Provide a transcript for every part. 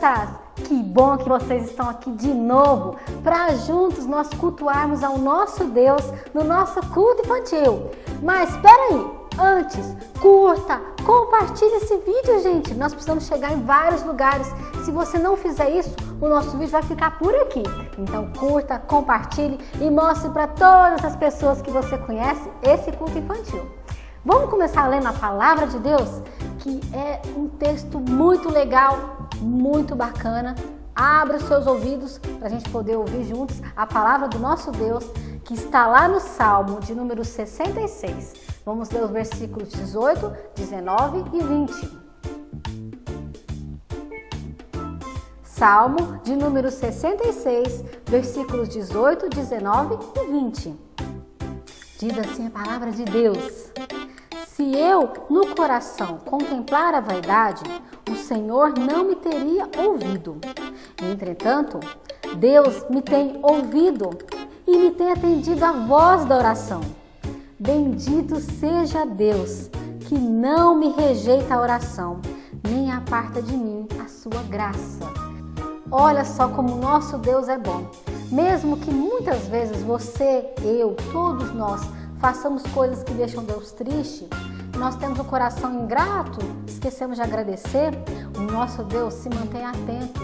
crianças! Que bom que vocês estão aqui de novo para juntos nós cultuarmos ao nosso Deus no nosso culto infantil. Mas espera aí, antes, curta, compartilhe esse vídeo, gente. Nós precisamos chegar em vários lugares. Se você não fizer isso, o nosso vídeo vai ficar por aqui. Então curta, compartilhe e mostre para todas as pessoas que você conhece esse culto infantil. Vamos começar lendo a palavra de Deus, que é um texto muito legal, muito bacana. Abra os seus ouvidos para a gente poder ouvir juntos a palavra do nosso Deus, que está lá no Salmo de número 66. Vamos ler os versículos 18, 19 e 20. Salmo de número 66, versículos 18, 19 e 20. Diz assim a palavra de Deus: se eu no coração contemplar a vaidade, o Senhor não me teria ouvido. Entretanto, Deus me tem ouvido e me tem atendido a voz da oração. Bendito seja Deus, que não me rejeita a oração, nem aparta de mim a sua graça. Olha só como o nosso Deus é bom. Mesmo que muitas vezes você, eu, todos nós façamos coisas que deixam Deus triste, nós temos o coração ingrato, esquecemos de agradecer, o nosso Deus se mantém atento,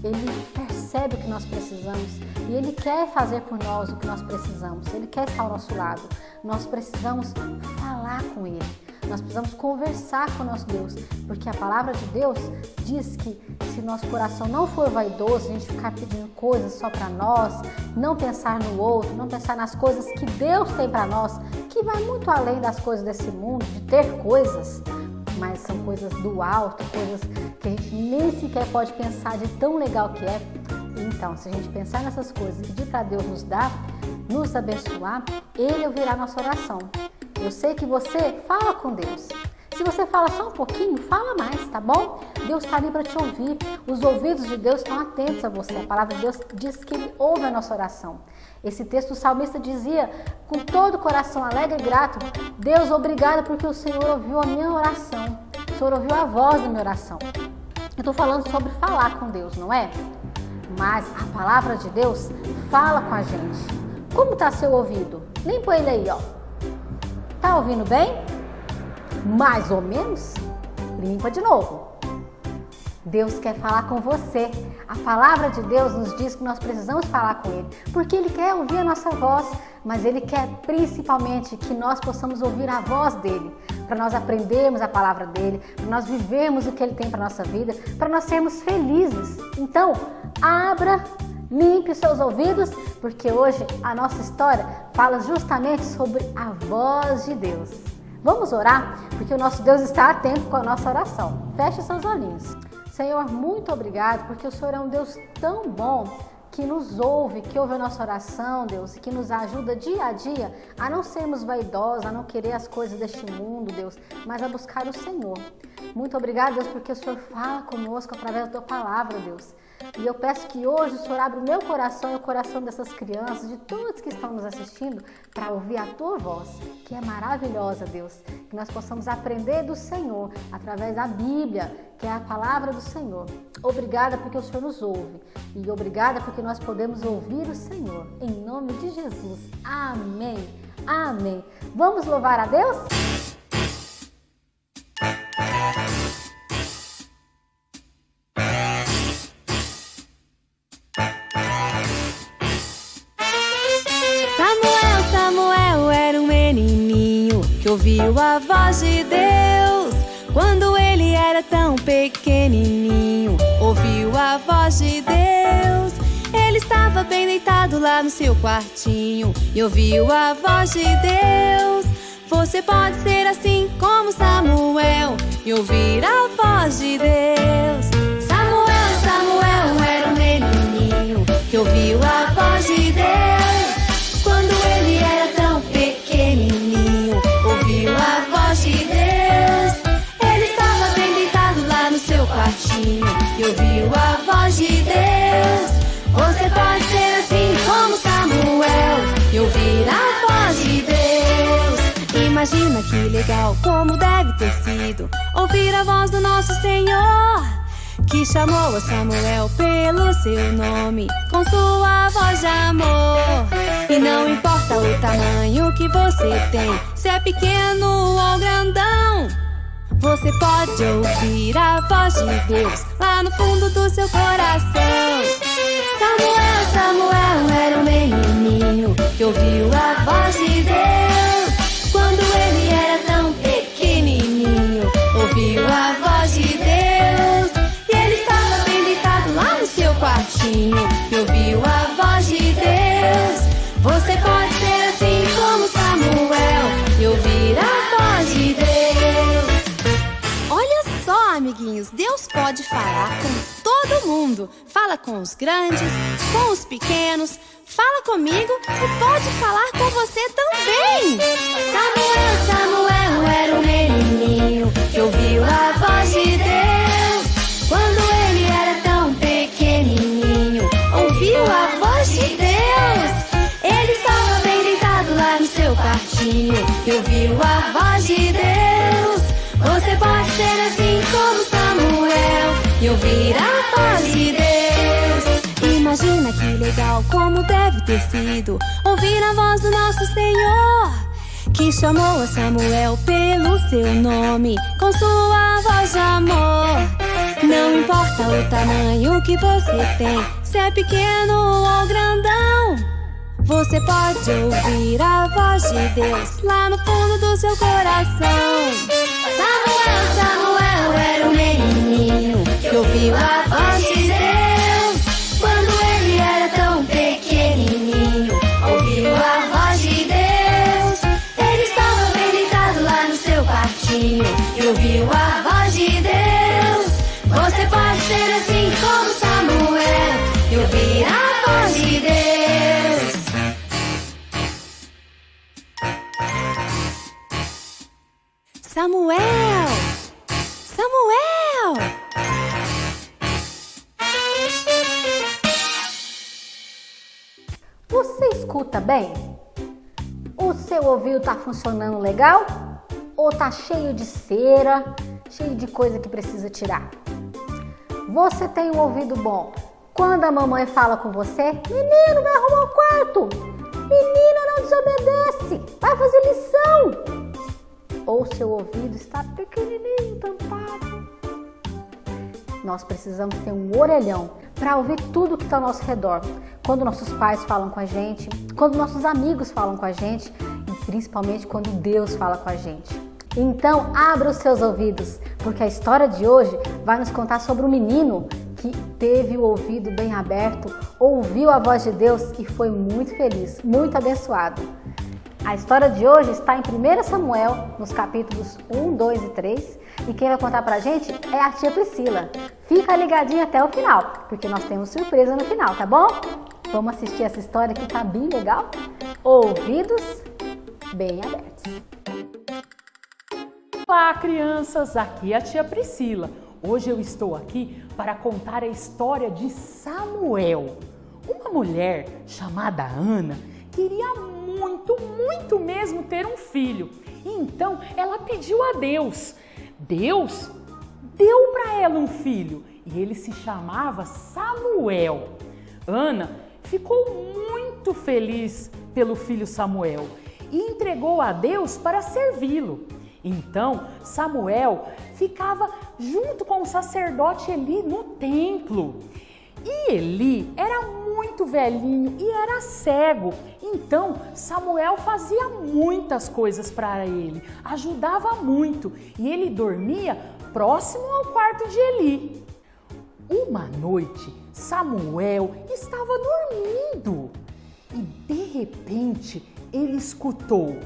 Ele percebe o que nós precisamos e Ele quer fazer por nós o que nós precisamos, Ele quer estar ao nosso lado. Nós precisamos falar com Ele, nós precisamos conversar com o nosso Deus, porque a palavra de Deus diz que se nosso coração não for vaidoso, a gente ficar pedindo coisas só para nós, não pensar no outro, não pensar nas coisas que Deus tem para nós, que vai muito além das coisas desse mundo, de ter coisas, mas são coisas do alto, coisas que a gente nem sequer pode pensar de tão legal que é. Então, se a gente pensar nessas coisas e pedir para Deus nos dar, nos abençoar, Ele ouvirá nossa oração. Eu sei que você fala com Deus. Se você fala só um pouquinho, fala mais, tá bom? Deus está ali para te ouvir. Os ouvidos de Deus estão atentos a você. A palavra de Deus diz que Ele ouve a nossa oração. Esse texto, o salmista dizia, com todo o coração alegre e grato: Deus, obrigado porque o Senhor ouviu a minha oração. O Senhor ouviu a voz da minha oração. Eu estou falando sobre falar com Deus, não é? Mas a palavra de Deus fala com a gente. Como está seu ouvido? Limpa ele aí, ó. Tá ouvindo bem? Mais ou menos? Limpa de novo. Deus quer falar com você. A palavra de Deus nos diz que nós precisamos falar com Ele, porque Ele quer ouvir a nossa voz, mas Ele quer principalmente que nós possamos ouvir a voz dEle, para nós aprendermos a palavra dEle, para nós vivermos o que Ele tem para a nossa vida, para nós sermos felizes. Então, abra, limpe os seus ouvidos, porque hoje a nossa história fala justamente sobre a voz de Deus. Vamos orar, porque o nosso Deus está atento com a nossa oração. Feche seus olhinhos. Senhor, muito obrigado, porque o Senhor é um Deus tão bom que nos ouve, que ouve a nossa oração, Deus, e que nos ajuda dia a dia a não sermos vaidosos, a não querer as coisas deste mundo, Deus, mas a buscar o Senhor. Muito obrigado, Deus, porque o Senhor fala conosco através da Tua palavra, Deus. E eu peço que hoje o Senhor abra o meu coração e o coração dessas crianças, de todos que estão nos assistindo, para ouvir a Tua voz, que é maravilhosa, Deus. Que nós possamos aprender do Senhor através da Bíblia, que é a palavra do Senhor. Obrigada porque o Senhor nos ouve. E obrigada porque nós podemos ouvir o Senhor. Em nome de Jesus. Amém. Amém. Vamos louvar a Deus? Samuel era um menininho que ouviu a voz de Deus. Quando ele era tão pequenininho, ouviu a voz de Deus. Ele estava bem deitado lá no seu quartinho e ouviu a voz de Deus. Você pode ser assim como Samuel e ouvir a voz de Deus. Samuel era um menininho que ouviu a voz de Deus. Quando ele era tão pequenininho, ouviu a voz de Deus. Ele estava bem deitado lá no seu quartinho e ouviu a voz de Deus. Você pode ser assim como Samuel e ouvir a voz de Deus. Imagina que legal, como deve ter sido ouvir a voz do nosso Senhor, que chamou a Samuel pelo seu nome, com sua voz de amor. E não importa o tamanho que você tem, se é pequeno ou grandão, você pode ouvir a voz de Deus lá no fundo do seu coração. Samuel, Samuel era um menininho que ouviu a voz de Deus quando ele era tão pequenininho. Ouviu a voz de Deus e ele estava bem deitado lá no seu quartinho. E ouviu a voz de Deus. Você pode ser assim como Samuel e ouvir a voz de Deus. Olha só, amiguinhos, Deus pode falar com todo mundo. Fala com os grandes, com os pequenos. Fala comigo e pode falar com você também. Samuel, Samuel era um menininho que ouviu a voz de Deus quando ele era tão pequenininho. Ouviu a voz de Deus. Ele estava bem deitado lá no seu quartinho e ouviu a voz de Deus. Você pode ser assim como Samuel e ouvir a voz de Deus. Imagina que legal, como deve ter sido ouvir a voz do nosso Senhor, que chamou a Samuel pelo seu nome, com sua voz de amor. Não importa o tamanho que você tem, se é pequeno ou grandão, você pode ouvir a voz de Deus lá no fundo do seu coração. Samuel, Samuel era um menininho que ouviu a voz de Deus quando ele era tão pequenininho. Ouviu a voz de Deus. Ele estava bem deitado lá no seu quartinho e ouviu a voz de Deus. Você pode ser assim como Samuel e ouvir a voz de Deus. Samuel! Samuel! Você escuta bem? O seu ouvido tá funcionando legal? Ou tá cheio de cera, cheio de coisa que precisa tirar? Você tem um ouvido bom quando a mamãe fala com você: menino, vai arrumar o quarto! Menina, não desobedece! Vai fazer lição! Ou seu ouvido está pequenininho, tampado? Nós precisamos ter um orelhão para ouvir tudo que está ao nosso redor. Quando nossos pais falam com a gente, quando nossos amigos falam com a gente e principalmente quando Deus fala com a gente. Então, abra os seus ouvidos, porque a história de hoje vai nos contar sobre um menino que teve o ouvido bem aberto, ouviu a voz de Deus e foi muito feliz, muito abençoado. A história de hoje está em 1 Samuel, nos capítulos 1, 2 e 3, e quem vai contar pra gente é a tia Priscila. Fica ligadinho até o final, porque nós temos surpresa no final, tá bom? Vamos assistir essa história que tá bem legal? Ouvidos bem abertos. Olá, crianças! Aqui é a tia Priscila. Hoje eu estou aqui para contar a história de Samuel. Uma mulher chamada Ana queria muito mesmo ter um filho. Então ela pediu a Deus. Deus deu para ela um filho e ele se chamava Samuel. Ana ficou muito feliz pelo filho Samuel e entregou a Deus para servi-lo. Então Samuel ficava junto com o sacerdote Eli no templo. E Eli era muito velhinho e era cego. Então Samuel fazia muitas coisas para ele, ajudava muito e ele dormia próximo ao quarto de Eli. Uma noite Samuel estava dormindo e de repente ele escutou: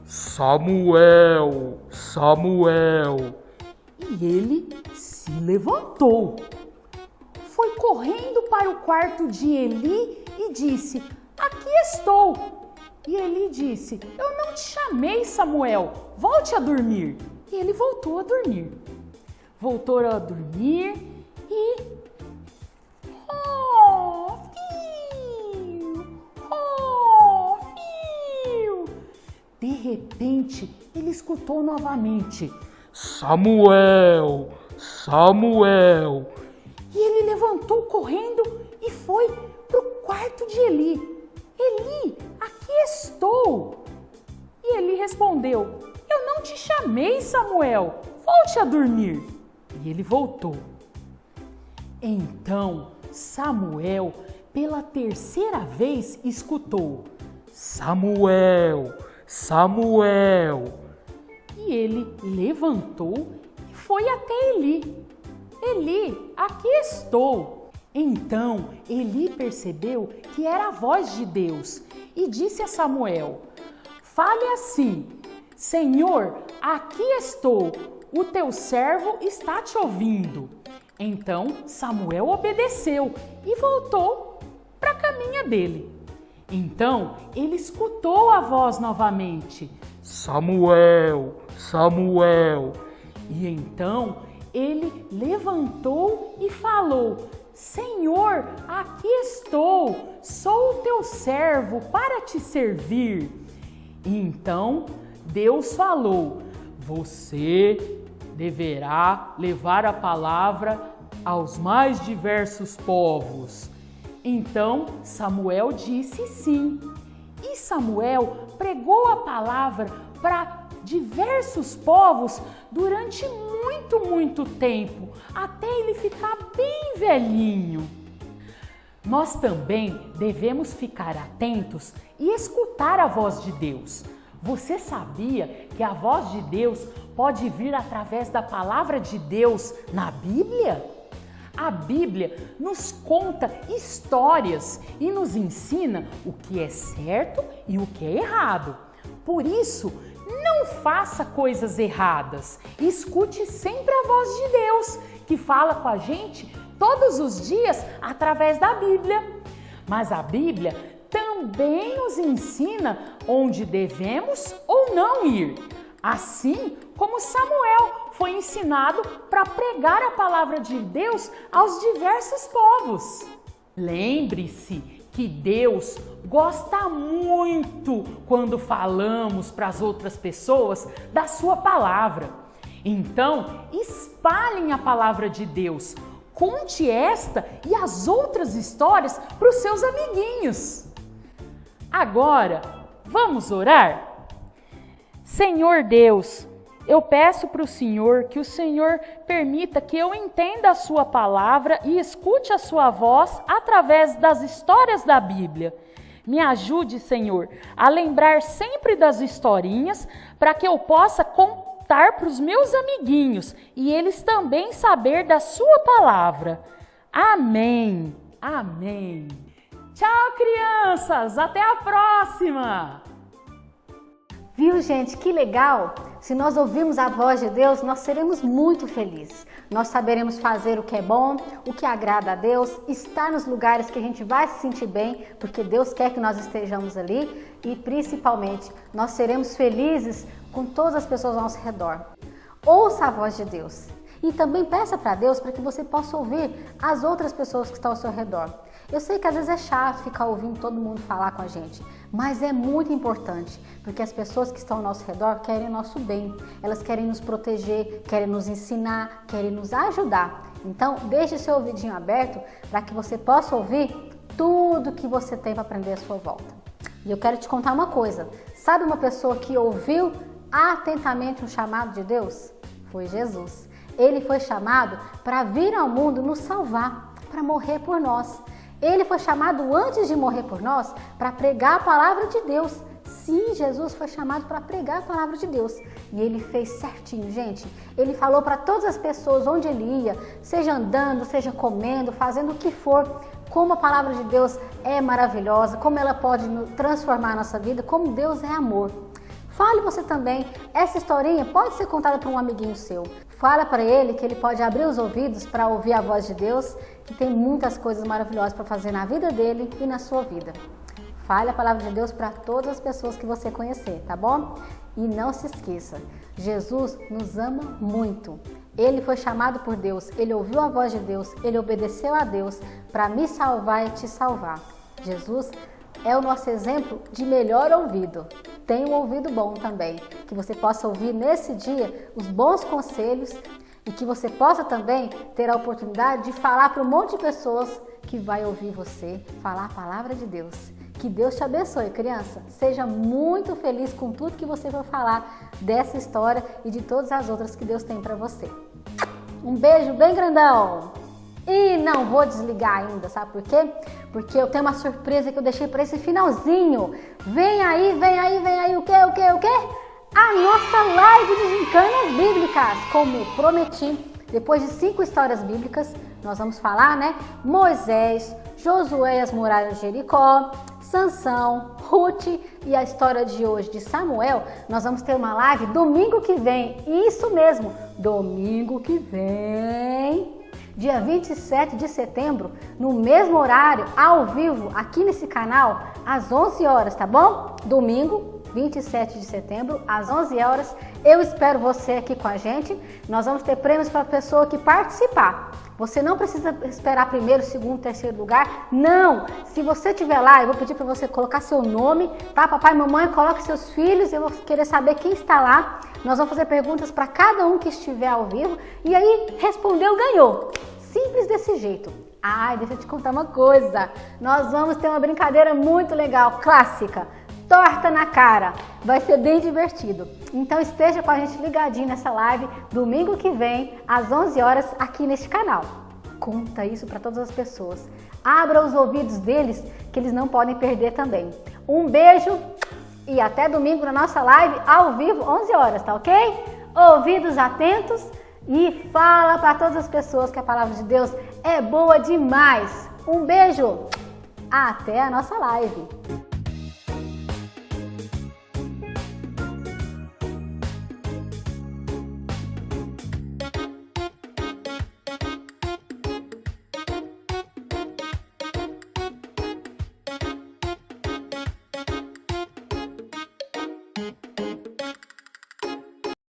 Samuel, Samuel. E ele se levantou. Foi correndo para o quarto de Eli e disse: aqui estou. E Eli disse: eu não te chamei, Samuel, volte a dormir. E ele voltou a dormir. Voltou a dormir e... filho. De repente, ele escutou novamente: Samuel, Samuel. levantou correndo e foi para o quarto de Eli. Eli, aqui estou. E Eli respondeu: eu não te chamei, Samuel, volte a dormir. E ele voltou. Então Samuel, pela terceira vez, escutou: Samuel, Samuel. E ele levantou e foi até Eli. Eli, aqui estou. Então Eli percebeu que era a voz de Deus e disse a Samuel: fale assim: Senhor, aqui estou, o teu servo está te ouvindo. Então Samuel obedeceu e voltou para a caminha dele. Então ele escutou a voz novamente: Samuel, Samuel. E então ele levantou e falou: Senhor, aqui estou, sou o teu servo para te servir. E então Deus falou: você deverá levar a palavra aos mais diversos povos. Então Samuel disse sim. E Samuel pregou a palavra para diversos povos durante muito tempo, até ele ficar bem velhinho. Nós também devemos ficar atentos e escutar a voz de Deus. Você sabia que a voz de Deus pode vir através da palavra de Deus na Bíblia? A Bíblia nos conta histórias e nos ensina o que é certo e o que é errado. Por isso, não faça coisas erradas. Escute sempre a voz de Deus, que fala com a gente todos os dias através da Bíblia. Mas a Bíblia também nos ensina onde devemos ou não ir. Assim como Samuel foi ensinado para pregar a palavra de Deus aos diversos povos. Lembre-se que Deus gosta muito quando falamos para as outras pessoas da sua palavra. Então, espalhem a palavra de Deus. Conte esta e as outras histórias para os seus amiguinhos. Agora, vamos orar? Senhor Deus, eu peço para o Senhor que o Senhor permita que eu entenda a sua palavra e escute a sua voz através das histórias da Bíblia. Me ajude, Senhor, a lembrar sempre das historinhas para que eu possa contar para os meus amiguinhos e eles também saber da sua palavra. Amém. Amém. Tchau, crianças. Até a próxima. Viu, gente? Que legal! Se nós ouvirmos a voz de Deus, nós seremos muito felizes. Nós saberemos fazer o que é bom, o que agrada a Deus, estar nos lugares que a gente vai se sentir bem, porque Deus quer que nós estejamos ali e, principalmente, nós seremos felizes com todas as pessoas ao nosso redor. Ouça a voz de Deus e também peça para Deus para que você possa ouvir as outras pessoas que estão ao seu redor. Eu sei que às vezes é chato ficar ouvindo todo mundo falar com a gente, mas é muito importante, porque as pessoas que estão ao nosso redor querem o nosso bem, elas querem nos proteger, querem nos ensinar, querem nos ajudar. Então, deixe seu ouvidinho aberto para que você possa ouvir tudo que você tem para aprender à sua volta. E eu quero te contar uma coisa, sabe uma pessoa que ouviu atentamente um chamado de Deus? Foi Jesus. Ele foi chamado para vir ao mundo nos salvar, para morrer por nós. Ele foi chamado antes de morrer por nós para pregar a palavra de Deus. Sim, Jesus foi chamado para pregar a palavra de Deus. E ele fez certinho, gente. Ele falou para todas as pessoas onde ele ia, seja andando, seja comendo, fazendo o que for, como a palavra de Deus é maravilhosa, como ela pode transformar a nossa vida, como Deus é amor. Fale você também, essa historinha pode ser contada para um amiguinho seu. Fala para ele que ele pode abrir os ouvidos para ouvir a voz de Deus, que tem muitas coisas maravilhosas para fazer na vida dele e na sua vida. Fale a palavra de Deus para todas as pessoas que você conhecer, tá bom? E não se esqueça, Jesus nos ama muito. Ele foi chamado por Deus, ele ouviu a voz de Deus, ele obedeceu a Deus para me salvar e te salvar. Jesus é o nosso exemplo de melhor ouvido. Tenha um ouvido bom também, que você possa ouvir nesse dia os bons conselhos E que você possa também ter a oportunidade de falar para um monte de pessoas que vai ouvir você falar a palavra de Deus. Que Deus te abençoe, criança. Seja muito feliz com tudo que você vai falar dessa história e de todas as outras que Deus tem para você. Um beijo bem grandão! E não vou desligar ainda, sabe por quê? Porque eu tenho uma surpresa que eu deixei para esse finalzinho. Vem aí, o quê? A nossa live de gincanas bíblicas, como eu prometi. Depois de 5 histórias bíblicas, nós vamos falar, né? Moisés, Josué e as muralhas de Jericó, Sansão, Ruth e a história de hoje de Samuel. Nós vamos ter uma live domingo que vem. Isso mesmo, domingo que vem. Dia 27 de setembro, no mesmo horário, ao vivo, aqui nesse canal, às 11 horas, tá bom? Domingo, 27 de setembro, às 11 horas. Eu espero você aqui com a gente. Nós vamos ter prêmios para a pessoa que participar. Você não precisa esperar primeiro, segundo, terceiro lugar. Não! Se você estiver lá, eu vou pedir para você colocar seu nome, tá? Papai e mamãe, coloque seus filhos. Eu vou querer saber quem está lá. Nós vamos fazer perguntas para cada um que estiver ao vivo. E aí, respondeu, ganhou. Simples desse jeito. Ai, deixa eu te contar uma coisa. Nós vamos ter uma brincadeira muito legal, clássica. Torta na cara. Vai ser bem divertido. Então esteja com a gente ligadinho nessa live domingo que vem, às 11 horas, aqui neste canal. Conta isso para todas as pessoas. Abra os ouvidos deles, que eles não podem perder também. Um beijo e até domingo na nossa live ao vivo, 11 horas, tá ok? Ouvidos atentos e fala para todas as pessoas que a palavra de Deus é boa demais. Um beijo. Até a nossa live.